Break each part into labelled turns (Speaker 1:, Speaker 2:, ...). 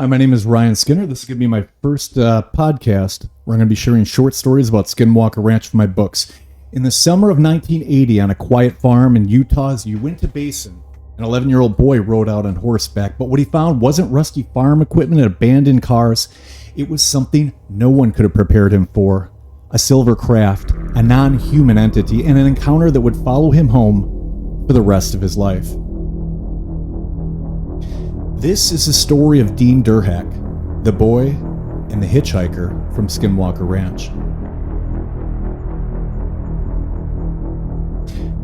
Speaker 1: Hi, my name is Ryan Skinner. This is going to be my first podcast where I'm going to be sharing short stories about Skinwalker Ranch from my books. In the summer of 1980, on a quiet farm in Utah's Uintah Basin, an 11-year-old boy rode out on horseback, but what he found wasn't rusty farm equipment and abandoned cars. It was something no one could have prepared him for. A silver craft, a non-human entity, and an encounter that would follow him home for the rest of his life. This is the story of Dean Derhak, the boy and the hitchhiker from Skinwalker Ranch.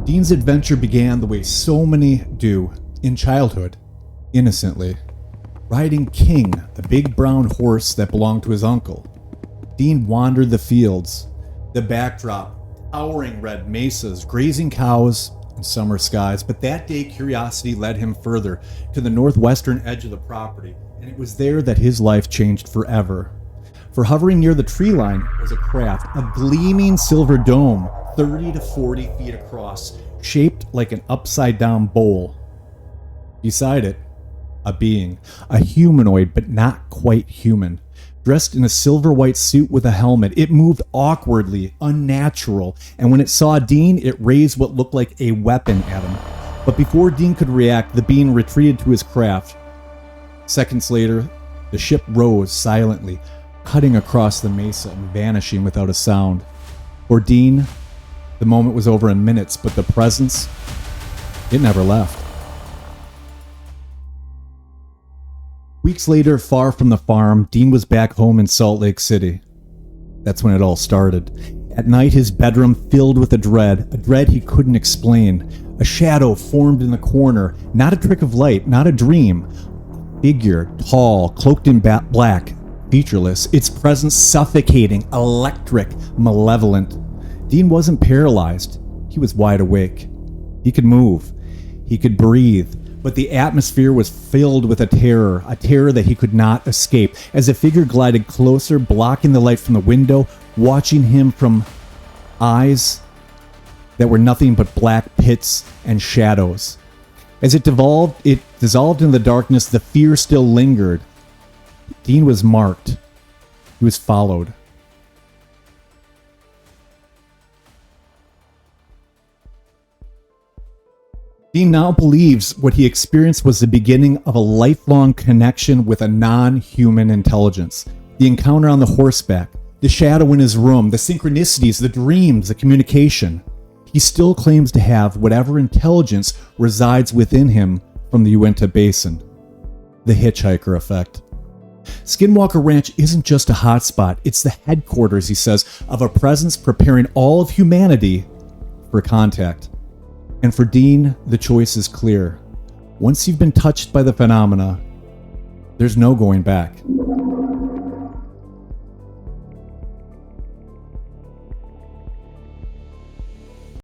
Speaker 1: Dean's adventure began the way so many do, in childhood, innocently, riding King, a big brown horse that belonged to his uncle. Dean wandered the fields, the backdrop, towering red mesas, grazing cows, and summer skies, but that day curiosity led him further to the northwestern edge of the property, and it was there that his life changed forever. For hovering near the tree line was a craft, a gleaming silver dome, 30 to 40 feet across, shaped like an upside-down bowl. Beside it, a being, a humanoid but not quite human. Dressed in a silver-white suit with a helmet, it moved awkwardly, unnatural, and when it saw Dean, it raised what looked like a weapon at him. But before Dean could react, the being retreated to his craft. Seconds later, the ship rose silently, cutting across the mesa and vanishing without a sound. For Dean, the moment was over in minutes, but the presence, it never left. Weeks later, far from the farm, Dean was back home in Salt Lake City. That's when it all started. At night, his bedroom filled with a dread he couldn't explain. A shadow formed in the corner, not a trick of light, not a dream. A figure, tall, cloaked in black, featureless, its presence suffocating, electric, malevolent. Dean wasn't paralyzed. He was wide awake. He could move. He could breathe. But the atmosphere was filled with a terror that he could not escape, as the figure glided closer, blocking the light from the window, watching him from eyes that were nothing but black pits and shadows. As it dissolved in the darkness, the fear still lingered. Dean was marked. He was followed. Dean now believes what he experienced was the beginning of a lifelong connection with a non-human intelligence. The encounter on the horseback, the shadow in his room, the synchronicities, the dreams, the communication. He still claims to have whatever intelligence resides within him from the Uintah Basin. The hitchhiker effect. Skinwalker Ranch isn't just a hotspot, it's the headquarters, he says, of a presence preparing all of humanity for contact. And for Dean, the choice is clear. Once you've been touched by the phenomena, there's no going back.